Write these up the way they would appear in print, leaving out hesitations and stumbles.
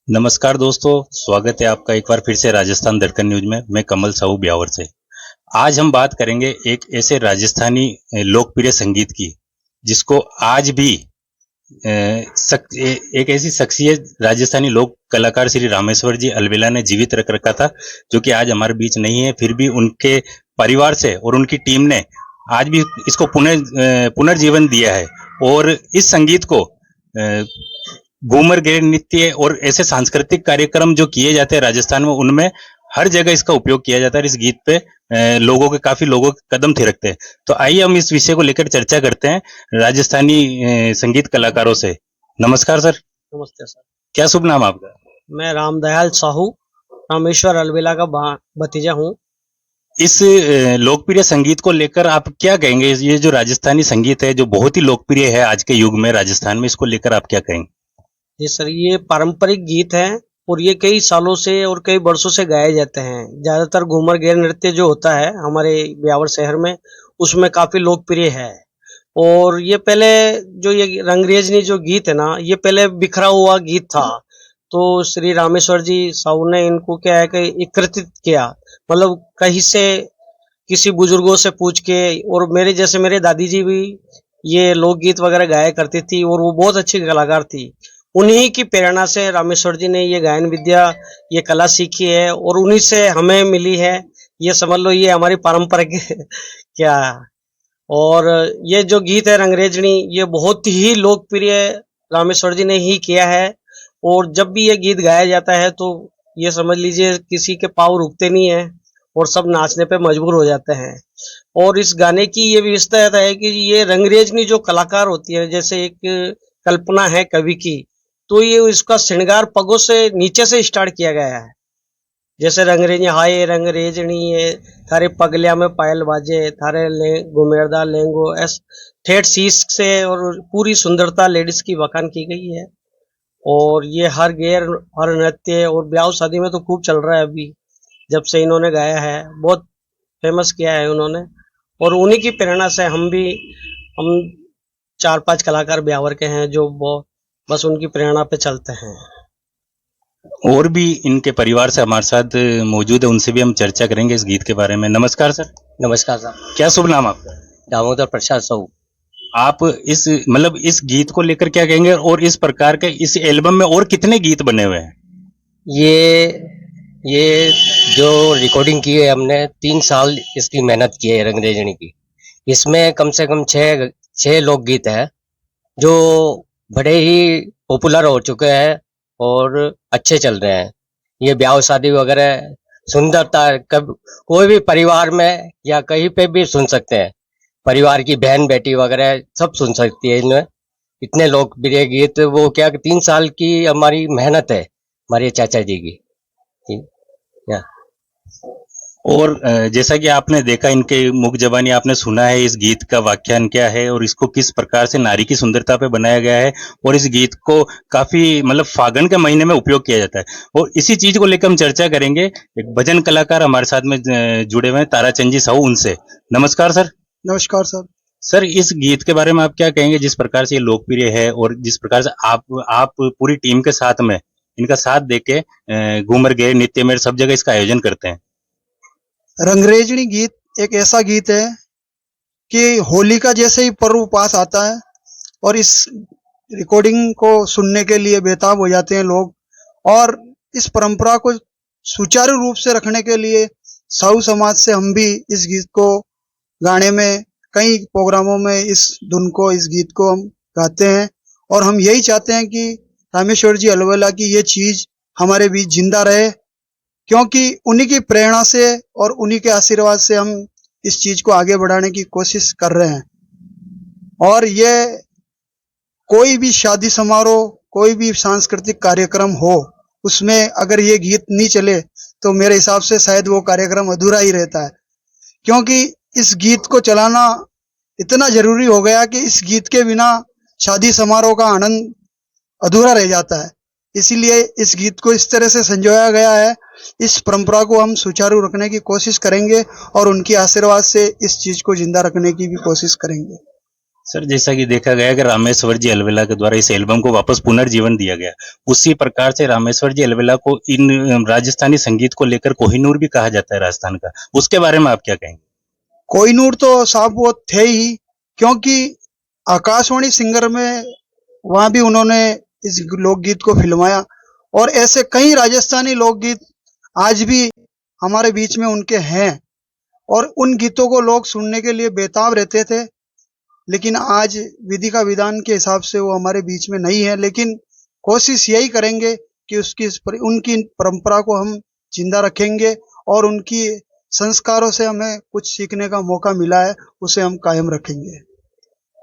नमस्कार दोस्तों, स्वागत है आपका एक बार फिर से राजस्थान दर्पण न्यूज में। मैं कमल साहू ब्यावर से। आज हम बात करेंगे एक ऐसे राजस्थानी लोकप्रिय संगीत की, जिसको आज भी एक ऐसी शख्सियत राजस्थानी लोक कलाकार श्री रामेश्वर जी अलवेला ने जीवित रख रखा था, जो कि आज हमारे बीच नहीं है। फिर भी उनके परिवार से और उनकी टीम ने आज भी इसको पुनर्जीवन दिया है। और इस संगीत को घूमर गैर नृत्य और ऐसे सांस्कृतिक कार्यक्रम जो किए जाते हैं राजस्थान में, उनमें हर जगह इसका उपयोग किया जाता है। इस गीत पे काफी लोगों के कदम थिरकते हैं। तो आइए हम इस विषय को लेकर चर्चा करते हैं राजस्थानी संगीत कलाकारों से। नमस्कार सर। नमस्ते सर। क्या शुभ नाम आपका? मैं रामदयाल साहू, रामेश्वर अलवेला का भतीजा हूँ। इस लोकप्रिय संगीत को लेकर आप क्या कहेंगे? ये जो राजस्थानी संगीत है, जो बहुत ही लोकप्रिय है आज के युग में राजस्थान में, इसको लेकर आप क्या कहेंगे? जी सर, ये पारंपरिक गीत है और ये कई सालों से और कई वर्षों से गाए जाते हैं। ज्यादातर घूमर गैर नृत्य जो होता है हमारे ब्यावर शहर में, उसमें काफी लोकप्रिय है। और ये पहले जो ये रंगरेजनी जो गीत है ना, ये पहले बिखरा हुआ गीत था। तो श्री रामेश्वर जी साहू ने इनको क्या है कि एकत्रित किया, मतलब कहीं से किसी बुजुर्गों से पूछ के। और मेरे दादी जी भी ये लोकगीत वगैरह गाया करती थी और वो बहुत अच्छी कलाकार थी। उन्हीं की प्रेरणा से रामेश्वर जी ने ये गायन विद्या, ये कला सीखी है और उन्हीं से हमें मिली है। ये समझ लो ये हमारी पारंपरिक क्या। और ये जो गीत है रंगरेजनी, ये बहुत ही लोकप्रिय रामेश्वर जी ने ही किया है। और जब भी ये गीत गाया जाता है तो ये समझ लीजिए किसी के पाँव रुकते नहीं है और सब नाचने पे मजबूर हो जाते हैं। और इस गाने की ये विशेषता है कि ये रंगरेजनी जो कलाकार होती है, जैसे एक कल्पना है कवि की, तो ये इसका श्रृंगार पगों से नीचे से स्टार्ट किया गया है। जैसे रंगरेजनी हाय रंगरेजनी ये थारे पगलिया में पायल बाजे, थारे घुमेरदा लेंगो, ऐस ठेठ शीश से और पूरी सुंदरता लेडीज की बखान की गई है। और ये हर नृत्य और ब्याह शादी में तो खूब चल रहा है अभी, जब से इन्होंने गाया है। बहुत फेमस किया है उन्होंने। और उन्हीं की प्रेरणा से हम 4-5 कलाकार ब्यावर के हैं जो बस उनकी प्रेरणा पे चलते हैं। और भी इनके परिवार से हमारे साथ मौजूद है, उनसे भी हम चर्चा करेंगे इस गीत के बारे में। नमस्कार सर। नमस्कार साहब। क्या शुभ नाम आपका? दामोदर प्रसाद साहू। आप इस गीत को लेकर क्या कहेंगे? और इस प्रकार के इस एल्बम में और कितने गीत बने हुए हैं? ये जो रिकॉर्डिंग की है हमने 3 साल इसकी मेहनत की है रंगरेजनी की। इसमें कम से कम छह लोकगीत है जो बड़े ही पॉपुलर हो चुके हैं और अच्छे चल रहे हैं। ये ब्याह शादी वगैरह सुंदरता कब कोई भी परिवार में या कहीं पे भी सुन सकते हैं। परिवार की बहन बेटी वगैरह सब सुन सकती है इनमें। इतने लोकप्रिय गीत, वो क्या 3 साल की हमारी मेहनत है हमारे चाचा जी की। या और जैसा कि आपने देखा, इनके मुख जबानी आपने सुना है, इस गीत का व्याख्यान क्या है और इसको किस प्रकार से नारी की सुंदरता पे बनाया गया है। और इस गीत को काफी फागुन के महीने में उपयोग किया जाता है। और इसी चीज को लेकर हम चर्चा करेंगे। एक भजन कलाकार हमारे साथ में जुड़े हुए हैं, ताराचंद जी साहू, उनसे। नमस्कार सर। नमस्कार सर। सर, इस गीत के बारे में आप क्या कहेंगे, जिस प्रकार से ये लोकप्रिय है और जिस प्रकार से आप पूरी टीम के साथ में इनका साथ देके घूमर गए नित्य में सब जगह इसका आयोजन करते हैं? रंगरेजनी गीत एक ऐसा गीत है कि होली का जैसे ही पर्व पास आता है और इस रिकॉर्डिंग को सुनने के लिए बेताब हो जाते हैं लोग। और इस परंपरा को सुचारू रूप से रखने के लिए साहू समाज से हम भी इस गीत को गाने में, कई प्रोग्रामों में इस धुन को, इस गीत को हम गाते हैं। और हम यही चाहते हैं कि रामेश्वर जी अलवेला की ये चीज हमारे बीच जिंदा रहे, क्योंकि उन्हीं की प्रेरणा से और उन्हीं के आशीर्वाद से हम इस चीज को आगे बढ़ाने की कोशिश कर रहे हैं। और ये कोई भी शादी समारोह, कोई भी सांस्कृतिक कार्यक्रम हो, उसमें अगर ये गीत नहीं चले तो मेरे हिसाब से शायद वो कार्यक्रम अधूरा ही रहता है। क्योंकि इस गीत को चलाना इतना जरूरी हो गया कि इस गीत के बिना शादी समारोह का आनंद अधूरा रह जाता है। इसीलिए इस गीत को इस तरह से संजोया गया है। इस परंपरा को हम सुचारू रखने की कोशिश करेंगे और उनके आशीर्वाद से इस चीज को जिंदा रखने की भी कोशिश करेंगे। सर जैसा कि देखा गया कि रामेश्वर जी अलवेला के द्वारा इस एल्बम को वापस पुनर्जीवन दिया गया, उसी प्रकार से रामेश्वर जी अलवेला को इन राजस्थानी संगीत को लेकर कोहिनूर भी कहा जाता है राजस्थान का, उसके बारे में आप क्या कहेंगे? कोहिनूर तो साहब वो थे ही, क्योंकि आकाशवाणी सिंगर में वहां भी उन्होंने इस लोकगीत को फिल्माया, और ऐसे कई राजस्थानी लोकगीत आज भी हमारे बीच में उनके हैं, और उन गीतों को लोग सुनने के लिए बेताब रहते थे। लेकिन आज विधि का विधान के हिसाब से वो हमारे बीच में नहीं है, लेकिन कोशिश यही करेंगे कि उनकी परंपरा को हम जिंदा रखेंगे, और उनकी संस्कारों से हमें कुछ सीखने का मौका मिला है उसे हम कायम रखेंगे।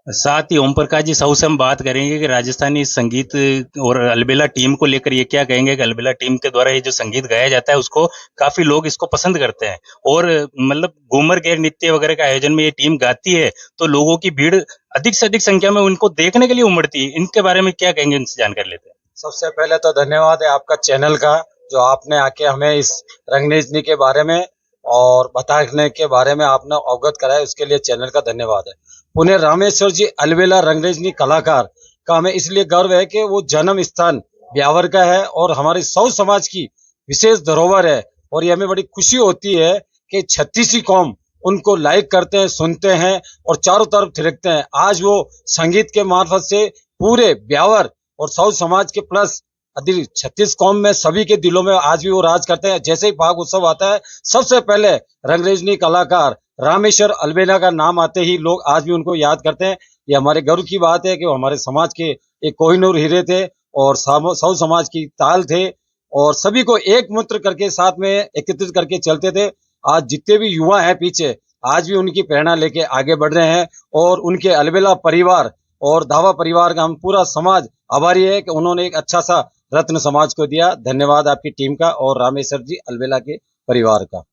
साथ ही ओम प्रकाश जी साहू से हम बात करेंगे कि राजस्थानी संगीत और अलबेला टीम को लेकर ये क्या कहेंगे कि अलबेला टीम के द्वारा ये जो संगीत गाया जाता है उसको काफी लोग इसको पसंद करते हैं, और मतलब घूमर गैर नृत्य वगैरह का आयोजन में ये टीम गाती है तो लोगों की भीड़ अधिक से अधिक संख्या में उनको देखने के लिए उमड़ती है। इनके बारे में क्या कहेंगे, इनसे जानकारी लेते हैं। सबसे पहले तो धन्यवाद है आपका चैनल का, जो आपने आके हमें इस रंगनेजनी के बारे में और बताने के बारे में आपने अवगत कराया, उसके लिए चैनल का धन्यवाद है। पुणे रामेश्वर जी अलवेला रंगरेजनी कलाकार का हमें इसलिए गर्व है कि वो जन्म स्थान ब्यावर का है और हमारे सौ समाज की विशेष धरोहर है, और ये हमें बड़ी खुशी होती है कि 36 कौम उनको लाइक करते हैं, सुनते हैं और चारों तरफ थिरकते हैं। आज वो संगीत के मार्फत से पूरे ब्यावर और सौ समाज के प्लस 36 कौम में सभी के दिलों में आज भी वो राज करते हैं। जैसे ही फाग उत्सव आता है, सबसे पहले रंगरेजनी कलाकार रामेश्वर अलवेला का नाम आते ही लोग आज भी उनको याद करते हैं। ये हमारे गर्व की बात है कि वो हमारे समाज के एक कोहिनूर हीरे थे और सौ समाज की ताल थे, और सभी को एक मूत्र करके साथ में एकत्रित करके चलते थे। आज जितने भी युवा हैं पीछे, आज भी उनकी प्रेरणा लेके आगे बढ़ रहे हैं, और उनके अलवेला परिवार और धावा परिवार का हम पूरा समाज आभारी है कि उन्होंने एक अच्छा सा रत्न समाज को दिया। धन्यवाद आपकी टीम का और रामेश्वर जी अलवेला के परिवार का।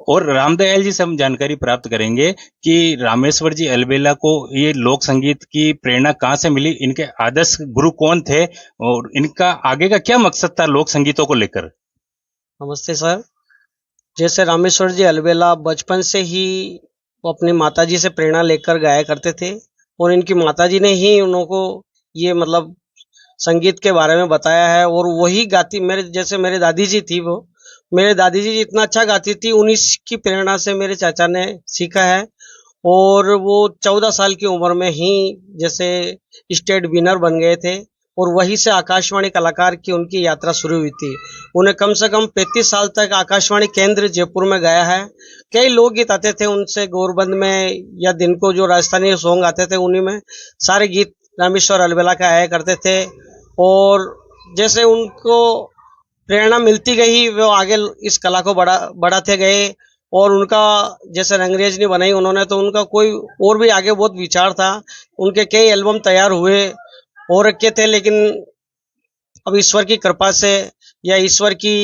और रामदयाल जी से हम जानकारी प्राप्त करेंगे कि रामेश्वर जी अलवेला को ये लोक संगीत की प्रेरणा कहाँ से मिली, इनके आदर्श गुरु कौन थे और इनका आगे का क्या मकसद था लोक संगीतों को लेकर। नमस्ते सर। जैसे रामेश्वर जी अलवेला बचपन से ही वो अपनी माताजी से प्रेरणा लेकर गाया करते थे, और इनकी माताजी ने ही उनको ये मतलब संगीत के बारे में बताया है, और वही गाती मेरे दादी जी थी, वो मेरे दादी जी इतना अच्छा गाती थी, उन्हीं की प्रेरणा से मेरे चाचा ने सीखा है। और वो 14 साल की उम्र में ही जैसे स्टेट विनर बन गए थे, और वहीं से आकाशवाणी कलाकार की उनकी यात्रा शुरू हुई थी। उन्हें कम से कम 35 साल तक आकाशवाणी केंद्र जयपुर में गाया है। कई लोकगीत आते थे उनसे गौरबंद में, या दिन को जो राजस्थानी सॉन्ग आते थे उन्हीं में सारे गीत रामेश्वर अलवेला का आया करते थे। और जैसे उनको प्रेरणा मिलती गई, वो आगे इस कला को बढ़ाते गए, और उनका जैसे रंगरेजनी बनाई उन्होंने, तो उनका कोई और भी आगे बहुत विचार था। उनके कई एल्बम तैयार हुए हो रखे थे, लेकिन अब ईश्वर की कृपा से या ईश्वर की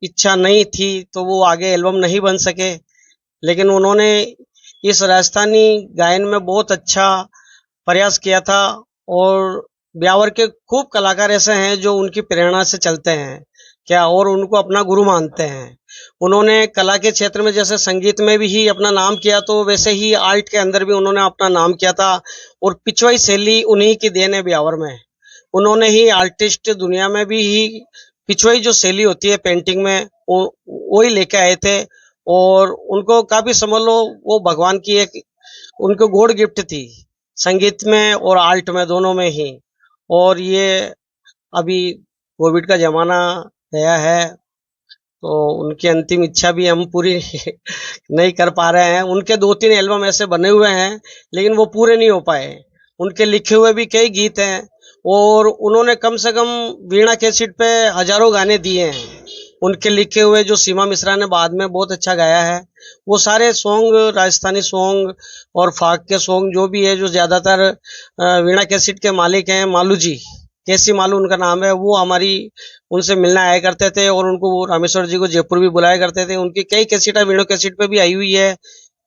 इच्छा नहीं थी तो वो आगे एल्बम नहीं बन सके। लेकिन उन्होंने इस राजस्थानी गायन में बहुत अच्छा प्रयास किया था, और ब्यावर के खूब कलाकार ऐसे हैं जो उनकी प्रेरणा से चलते हैं क्या, और उनको अपना गुरु मानते हैं। उन्होंने कला के क्षेत्र में जैसे संगीत में भी ही अपना नाम किया, तो वैसे ही आर्ट के अंदर भी उन्होंने अपना नाम किया था, और पिछवाई शैली उन्हीं की देन है ब्यावर में। उन्होंने ही आर्टिस्ट दुनिया में भी ही पिछवाई जो शैली होती है पेंटिंग में, वही लेके आए थे, और उनको काफी समझ लो वो भगवान की एक उनको गॉड गिफ्ट थी, संगीत में और आर्ट में दोनों में ही। और ये अभी कोविड का जमाना गया है, तो उनकी अंतिम इच्छा भी हम पूरी नहीं कर पा रहे हैं। उनके 2-3 एल्बम ऐसे बने हुए हैं, लेकिन वो पूरे नहीं हो पाए। उनके लिखे हुए भी कई गीत हैं, और उन्होंने कम से कम वीणा कैसेट पे हजारों गाने दिए हैं। उनके लिखे हुए जो सीमा मिश्रा ने बाद में बहुत अच्छा गाया है, वो सारे सॉन्ग राजस्थानी सॉन्ग और फाग के सॉन्ग जो भी है, जो ज़्यादातर वीणा कैसेट के मालिक हैं मालू जी, केसी मालू उनका नाम है, वो हमारी उनसे मिलने आया करते थे, और उनको वो रामेश्वर जी को जयपुर भी बुलाया करते थे। उनकी कई कैसेटें वीणा कैसेट पे भी आई हुई है,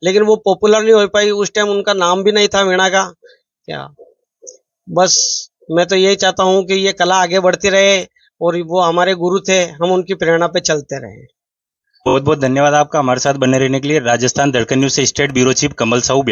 लेकिन वो पॉपुलर नहीं हो पाई। उस टाइम उनका नाम भी नहीं था वीणा का क्या। बस मैं तो यही चाहता हूँ कि ये कला आगे बढ़ती रहे, और वो हमारे गुरु थे, हम उनकी प्रेरणा पे चलते रहे। बहुत बहुत धन्यवाद आपका हमारे साथ बने रहने के लिए। राजस्थान धड़कन न्यूज से स्टेट ब्यूरो चीफ कमल साहू।